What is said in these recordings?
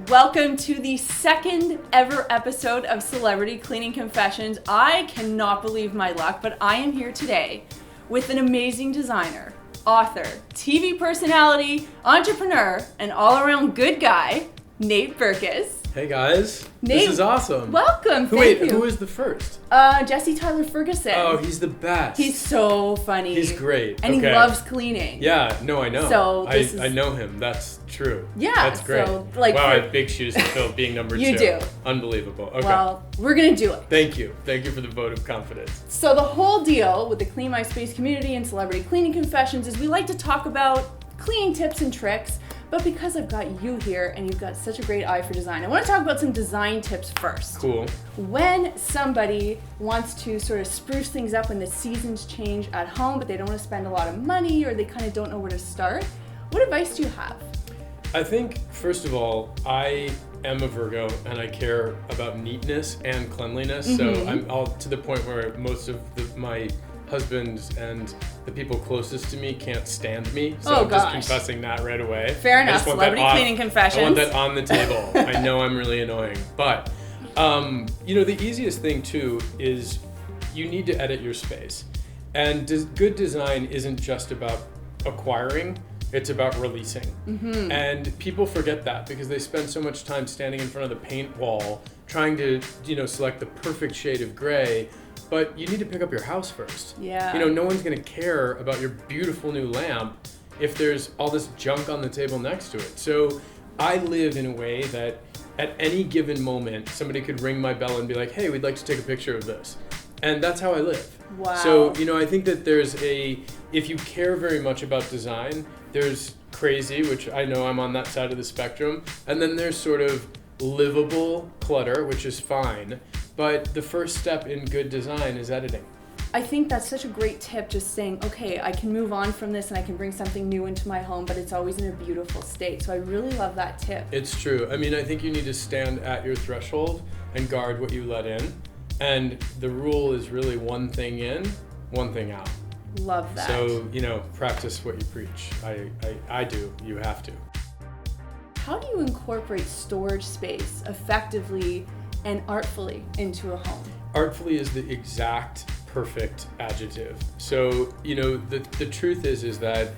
Welcome to the second ever episode of Celebrity Cleaning Confessions. I cannot believe my luck, but I am here today with an amazing designer, author, TV personality, entrepreneur, and all-around good guy, Nate Berkus. Hey guys, Nate, this is awesome. Welcome, thank you. Who is the first? Jesse Tyler Ferguson. Oh, he's the best. He's so funny. He's great. And okay. he loves cleaning. Yeah, no, I know. So I know him. That's true. Yeah, that's great. So, wow, I have big shoes to fill being number you 2. do. Unbelievable. Okay. Well, we're gonna do it. Thank you for the vote of confidence. So the whole deal with the Clean My Space community and Celebrity Cleaning Confessions is we like to talk about cleaning tips and tricks, but because I've got you here and you've got such a great eye for design, I want to talk about some design tips first. Cool. When somebody wants to sort of spruce things up when the seasons change at home, but they don't want to spend a lot of money or they kind of don't know where to start, what advice do you have? I think, first of all, I am a Virgo and I care about neatness and cleanliness. Mm-hmm. So I'm all to the point where most of my husbands and the people closest to me can't stand me. So I'm just confessing that right away. Fair enough. Celebrity Cleaning Confessions. I want that on the table. I know I'm really annoying. But, the easiest thing too is you need to edit your space. And good design isn't just about acquiring. It's about releasing. Mm-hmm. And people forget that because they spend so much time standing in front of the paint wall trying to, select the perfect shade of gray. But you need to pick up your house first. Yeah. No one's going to care about your beautiful new lamp if there's all this junk on the table next to it. So I live in a way that at any given moment, somebody could ring my bell and be like, hey, we'd like to take a picture of this. And that's how I live. Wow. So, I think that if you care very much about design, there's crazy, which I know I'm on that side of the spectrum. And then there's sort of livable clutter, which is fine. But the first step in good design is editing. I think that's such a great tip, just saying, okay, I can move on from this and I can bring something new into my home, but it's always in a beautiful state. So I really love that tip. It's true. I think you need to stand at your threshold and guard what you let in. And the rule is really one thing in, one thing out. Love that. So, practice what you preach. I do. You have to. How do you incorporate storage space effectively and artfully into a home? Artfully is the exact perfect adjective. So, the truth is that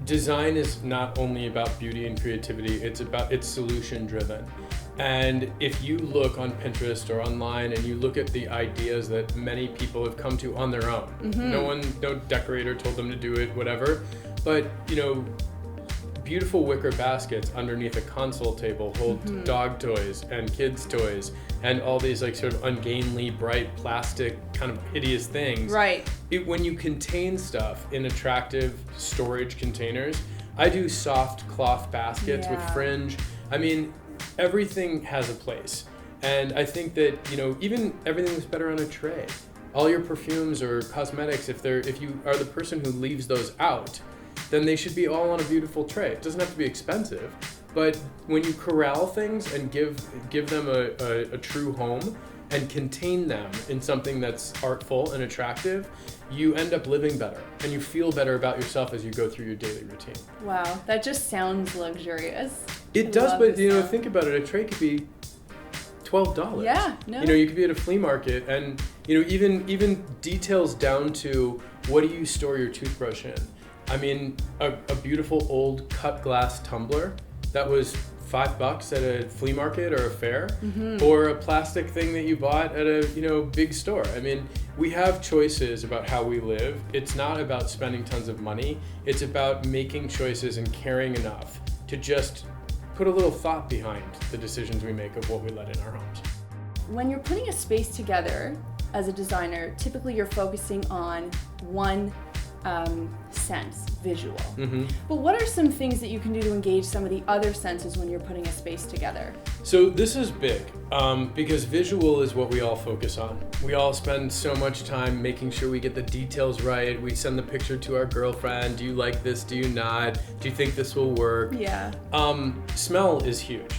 design is not only about beauty and creativity, it's solution driven. And if you look on Pinterest or online and you look at the ideas that many people have come to on their own, mm-hmm. No decorator told them to do it, whatever, but beautiful wicker baskets underneath a console table hold mm-hmm. dog toys and kids toys and all these sort of ungainly, bright plastic kind of hideous things. Right. When you contain stuff in attractive storage containers, I do soft cloth baskets with fringe. Everything has a place. And I think that, even everything is better on a tray. All your perfumes or cosmetics, if you are the person who leaves those out, then they should be all on a beautiful tray. It doesn't have to be expensive, but when you corral things and give them a true home and contain them in something that's artful and attractive, you end up living better and you feel better about yourself as you go through your daily routine. Wow, that just sounds luxurious. It does, but think about it. A tray could be $12. Yeah, no. You could be at a flea market, and even details down to what do you store your toothbrush in. A beautiful old cut glass tumbler that was $5 at a flea market or a fair, mm-hmm. or a plastic thing that you bought at a big store. We have choices about how we live. It's not about spending tons of money. It's about making choices and caring enough to just put a little thought behind the decisions we make of what we let in our homes. When you're putting a space together as a designer, typically you're focusing on one sense, visual. Mm-hmm. But what are some things that you can do to engage some of the other senses when you're putting a space together? So this is big because visual is what we all focus on. We all spend so much time making sure we get the details right. We send the picture to our girlfriend. Do you like this? Do you not? Do you think this will work? Yeah. Smell is huge.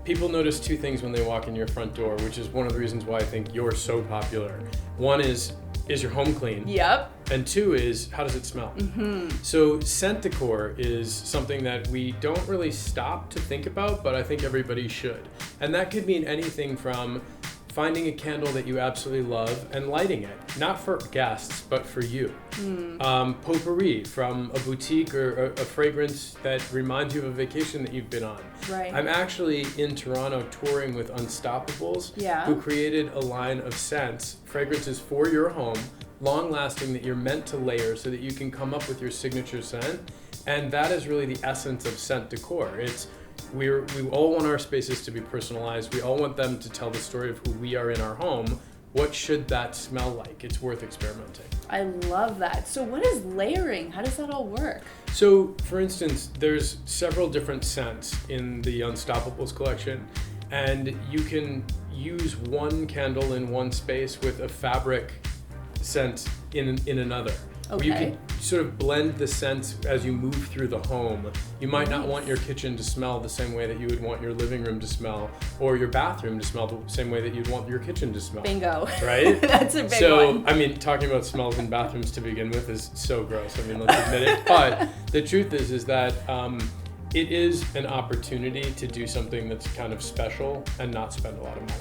People notice two things when they walk in your front door, which is one of the reasons why I think you're so popular. One is your home clean? Yep. And 2 is, how does it smell? So scent decor is something that we don't really stop to think about, but I think everybody should. And that could mean anything from finding a candle that you absolutely love and lighting it, not for guests, but for you. Potpourri from a boutique or a fragrance that reminds you of a vacation that you've been on. Right. I'm actually in Toronto touring with Unstoppables, who created a line of scents, fragrances for your home, long-lasting, that you're meant to layer so that you can come up with your signature scent. And that is really the essence of scent decor. We all want our spaces to be personalized. We all want them to tell the story of who we are in our home. What should that smell like? It's worth experimenting. I love that. So what is layering? How does that all work? So, for instance, there's several different scents in the Unstoppables collection, and you can use one candle in one space with a fabric scent in another. Okay. You can sort of blend the scents as you move through the home. You might not want your kitchen to smell the same way that you would want your living room to smell, or your bathroom to smell the same way that you'd want your kitchen to smell. Bingo. Right? That's a big one. So, I mean, talking about smells in bathrooms to begin with is so gross. I mean, let's admit it. But the truth is that it is an opportunity to do something that's kind of special and not spend a lot of money.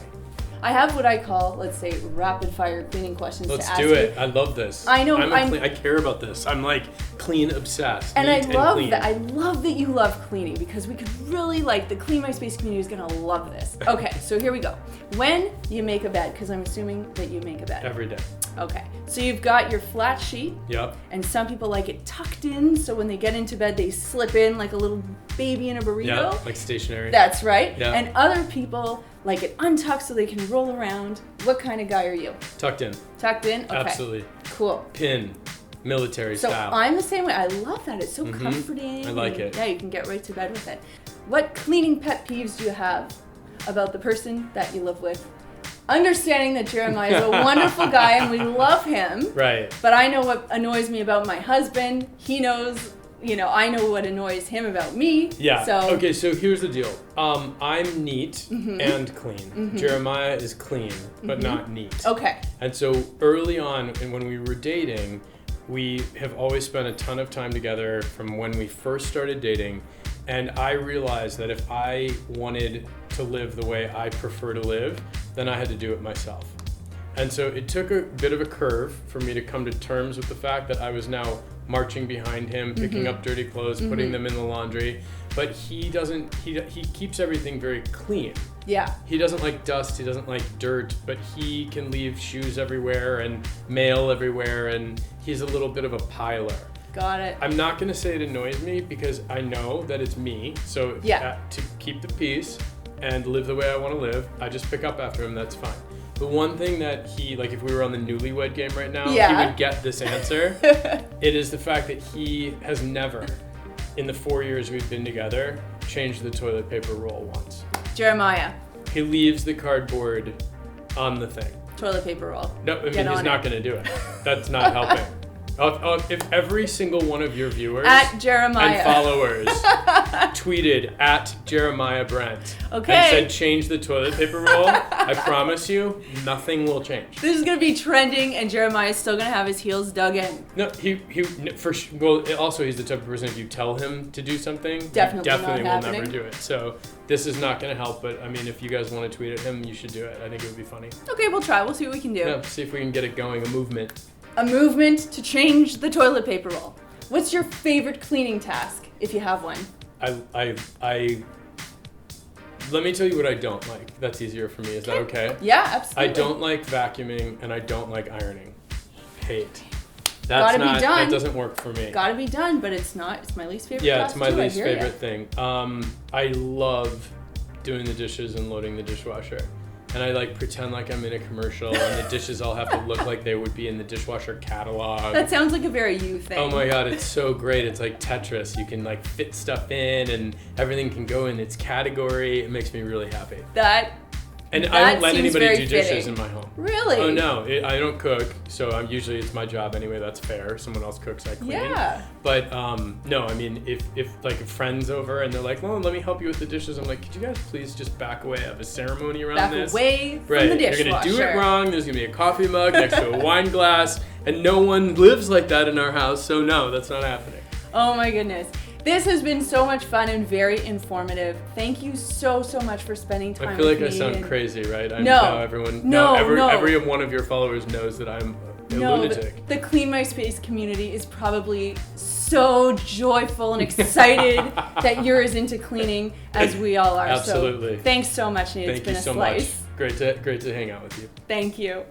I have what I call, let's say, rapid fire cleaning questions to ask you. Let's do it. I love this. I know. I care about this. I'm like clean obsessed. And I love that. I love that you love cleaning, because we could really, like, the Clean My Space community is going to love this. Okay, so here we go. When you make a bed, because I'm assuming that you make a bed. Every day. Okay, so you've got your flat sheet. Yep. And some people like it tucked in, so when they get into bed, they slip in like a little baby in a burrito. Yeah, like stationary. That's right. Yeah. And other people like it untucked so they can roll around. What kind of guy are you? Tucked in. Tucked in? Okay. Absolutely. Cool. Pin. Military style. So I'm the same way. I love that. It's so comforting. I like it. Yeah, you can get right to bed with it. What cleaning pet peeves do you have about the person that you live with? Understanding that Jeremiah is a wonderful guy and we love him. Right. But I know what annoys me about my husband. He knows, I know what annoys him about me. Yeah. So. Okay, so here's the deal. I'm neat and clean. Jeremiah is clean, but not neat. Okay. And so early on, and when we were dating, we have always spent a ton of time together from when we first started dating. And I realized that if I wanted to live the way I prefer to live, then I had to do it myself. And so it took a bit of a curve for me to come to terms with the fact that I was now marching behind him, picking up dirty clothes, putting them in the laundry. But he keeps everything very clean. Yeah. He doesn't like dust, he doesn't like dirt, but he can leave shoes everywhere and mail everywhere, and he's a little bit of a piler. Got it. I'm not going to say it annoys me because I know that it's me. So to keep the peace and live the way I want to live, I just pick up after him. That's fine. The one thing that he, like if we were on the newlywed game right now, he would get this answer. It is the fact that he has never, in the 4 years we've been together, changed the toilet paper roll once. Jeremiah. He leaves the cardboard on the thing. Toilet paper roll. No, I mean, he's not going to do it. That's not helping. If every single one of your viewers at Jeremiah and followers tweeted at Jeremiah Brent and said change the toilet paper roll, I promise you nothing will change. This is gonna be trending, and Jeremiah's still gonna have his heels dug in. No, also he's the type of person, if you tell him to do something, definitely will never do it. So this is not gonna help. But I mean, if you guys want to tweet at him, you should do it. I think it would be funny. Okay, we'll try. We'll see what we can do. Yeah, see if we can get it going. A movement. A movement to change the toilet paper roll. What's your favorite cleaning task, if you have one? Let me tell you what I don't like. That's easier for me. Is that okay? Yeah, absolutely. I don't like vacuuming and I don't like ironing. Hate. Gotta be done. That doesn't work for me. Gotta be done, but it's not. It's my least favorite task. Yeah, it's my least favorite thing. I love doing the dishes and loading the dishwasher. And I like pretend like I'm in a commercial and the dishes all have to look like they would be in the dishwasher catalog. That sounds like a very you thing. Oh my God, it's so great. It's like Tetris. You can like fit stuff in and everything can go in its category. It makes me really happy. That And I That don't let seems anybody very do dishes fitting. in my home. Really? Oh no, I don't cook, so I'm usually it's my job anyway. That's fair. Someone else cooks, I clean. Yeah. But no, I mean, if like a friend's over and they're like, "Well, let me help you with the dishes," I'm like, "Could you guys please just back away? I have a ceremony around this." Back away from Right. the dishwasher. You're gonna do it wrong. There's gonna be a coffee mug next to a wine glass, and no one lives like that in our house. So no, that's not happening. Oh my goodness. This has been so much fun and very informative. Thank you so much for spending time I feel with like me. I sound crazy, right? No. Every one of your followers knows that I'm a lunatic. The Clean My Space community is probably so joyful and excited that you're as into cleaning as we all are. Absolutely. So thanks so much, Nate. It's been a slice. Much. Great to hang out with you. Thank you.